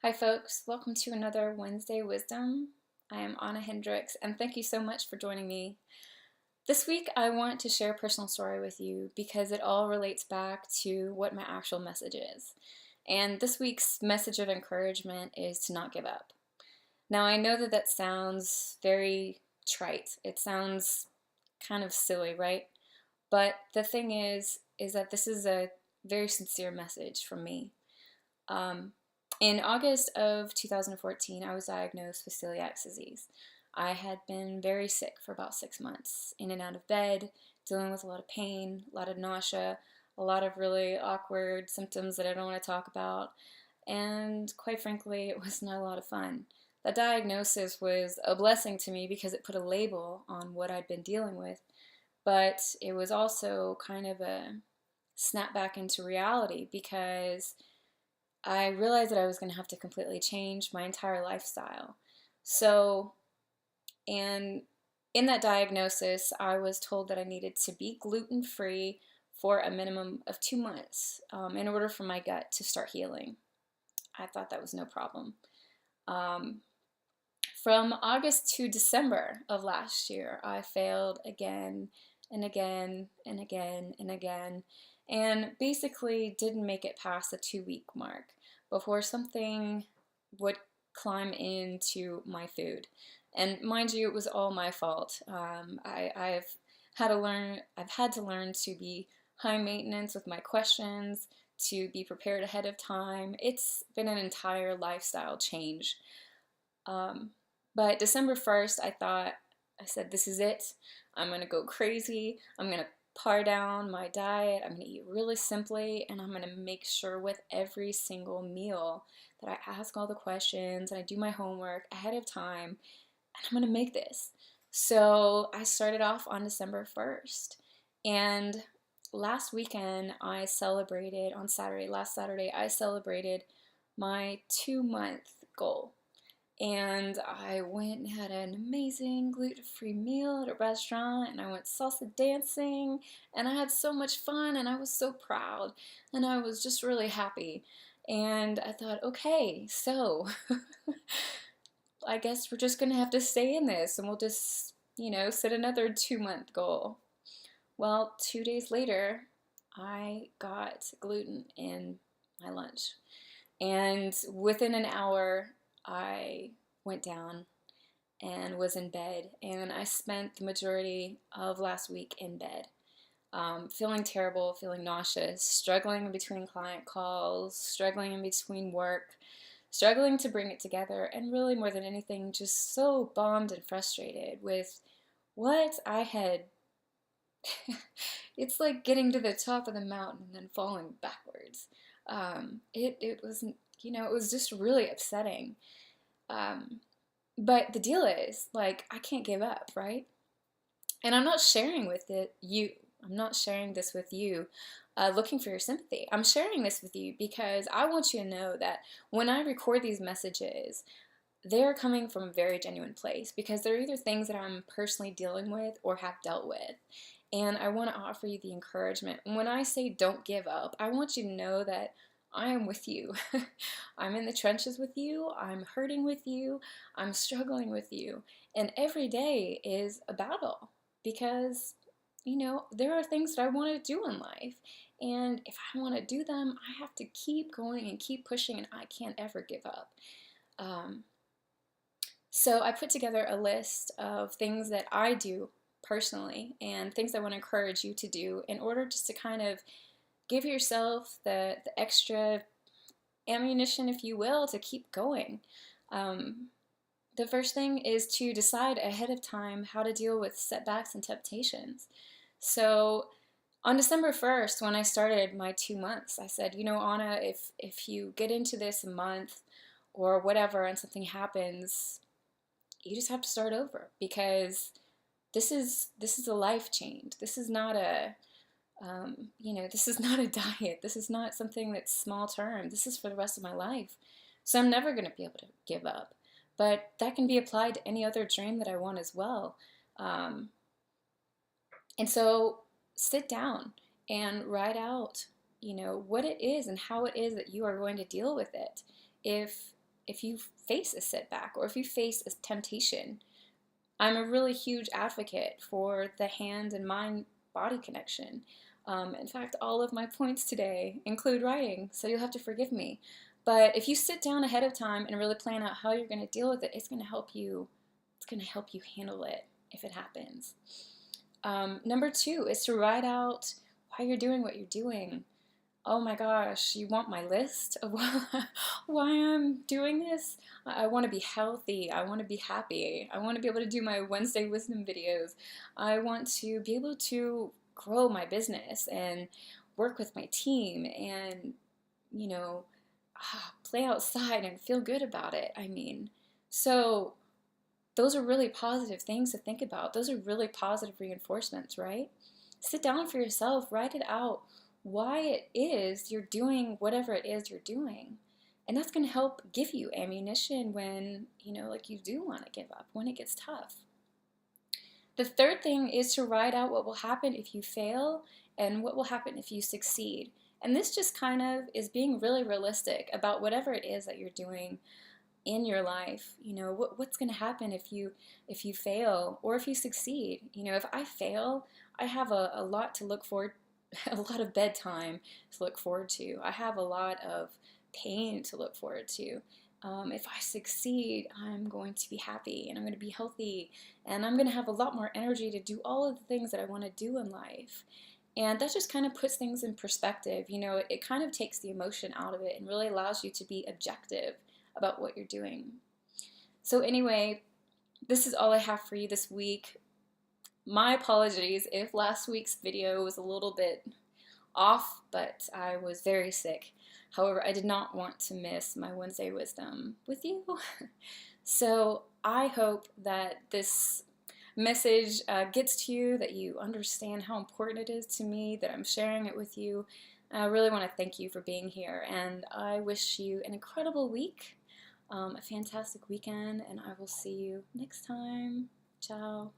Hi, folks. Welcome to another Wednesday Wisdom. I am Ahna Hendrix, and thank you so much for joining me. This week, I want to share a personal story with you because it all relates back to what my actual message is. And this week's message of encouragement is to not give up. Now, I know that that sounds very trite. It sounds kind of silly, right? But the thing is that this is a very sincere message from me. Um, in August of 2014, I was diagnosed with celiac disease. I had been very sick for about 6 months, in and out of bed, dealing with a lot of pain, a lot of nausea, a lot of really awkward symptoms that I don't want to talk about, and quite frankly, it was not a lot of fun. That diagnosis was a blessing to me because it put a label on what I'd been dealing with, but it was also kind of a snap back into reality because I realized that I was going to have to completely change my entire lifestyle. So, and in that diagnosis, I was told that I needed to be gluten free for a minimum of 2 months in order for my gut to start healing. I thought that was no problem. Um, from August to December of last year, I failed again and again and again and again, and basically didn't make it past the 2 week mark before something would climb into my food. And mind you, it was all my fault. I've had to learn to be high maintenance with my questions, to be prepared ahead of time. It's been an entire lifestyle change. Um, but December 1st, I said, this is it. I'm going to go crazy. I'm going to par down my diet. I'm going to eat really simply, and I'm going to make sure with every single meal that I ask all the questions and I do my homework ahead of time, and I'm going to make this. So I started off on December 1st. And last weekend, last Saturday, I celebrated my 2 month goal. And I went and had an amazing gluten-free meal at a restaurant, and I went salsa dancing, and I had so much fun, and I was so proud, and I was just really happy. And I thought, okay, so I guess we're just gonna have to stay in this, and we'll just, set another 2 month goal. Well, 2 days later, I got gluten in my lunch. And within an hour, I went down and was in bed. And I spent the majority of last week in bed, feeling terrible, feeling nauseous, struggling in between client calls, struggling in between work, struggling to bring it together, and really more than anything, just so bummed and frustrated with what I had. It's like getting to the top of the mountain and then falling backwards. It wasn't, it was just really upsetting. Um, but the deal is, like, I can't give up, right? And I'm not sharing with it you. I'm not sharing this with you looking for your sympathy. I'm sharing this with you because I want you to know that when I record these messages, they're coming from a very genuine place because they're either things that I'm personally dealing with or have dealt with. And I want to offer you the encouragement. When I say don't give up, I want you to know that I am with you. I'm in the trenches with you. I'm hurting with you. I'm struggling with you. And every day is a battle because, there are things that I want to do in life. And if I want to do them, I have to keep going and keep pushing, and I can't ever give up. Um, so I put together a list of things that I do personally and things I want to encourage you to do in order just to kind of give yourself the extra ammunition, if you will, to keep going. Um, the first thing is to decide ahead of time how to deal with setbacks and temptations. So on December 1st, when I started my 2 months, I said, Anna, if you get into this a month or whatever and something happens, you just have to start over because this is a life change. This is not this is not a diet. This is not something that's small term. This is for the rest of my life. So I'm never going to be able to give up. But that can be applied to any other dream that I want as well. And so sit down and write out, what it is and how it is that you are going to deal with it. If if you face a setback or if you face a temptation. I'm a really huge advocate for the hand and mind body connection. In fact, all of my points today include writing, so you'll have to forgive me. But if you sit down ahead of time and really plan out how you're going to deal with it, it's going to help you. It's going to help you handle it if it happens. Number 2 is to write out why you're doing what you're doing. Oh my gosh, you want my list of why I'm doing this? I want to be healthy. I want to be happy. I want to be able to do my Wednesday wisdom videos. I want to be able to grow my business and work with my team and, you know, play outside and feel good about it. I mean, so those are really positive things to think about. Those are really positive reinforcements, right? Sit down for yourself, write it out why it is you're doing whatever it is you're doing. And that's going to help give you ammunition when, like you do want to give up, when it gets tough. The third thing is to write out what will happen if you fail and what will happen if you succeed. And this just kind of is being really realistic about whatever it is that you're doing in your life. What's going to happen if you fail or if you succeed. If I fail, I have a lot to look forward, a lot of bedtime to look forward to. I have a lot of pain to look forward to. If I succeed, I'm going to be happy and I'm going to be healthy and I'm going to have a lot more energy to do all of the things that I want to do in life. And that just kind of puts things in perspective. It kind of takes the emotion out of it and really allows you to be objective about what you're doing. So anyway, this is all I have for you this week. My apologies if last week's video was a little bit off, but I was very sick. However, I did not want to miss my Wednesday wisdom with you. So I hope that this message gets to you, that you understand how important it is to me, that I'm sharing it with you. I really want to thank you for being here, and I wish you an incredible week, a fantastic weekend, and I will see you next time. Ciao.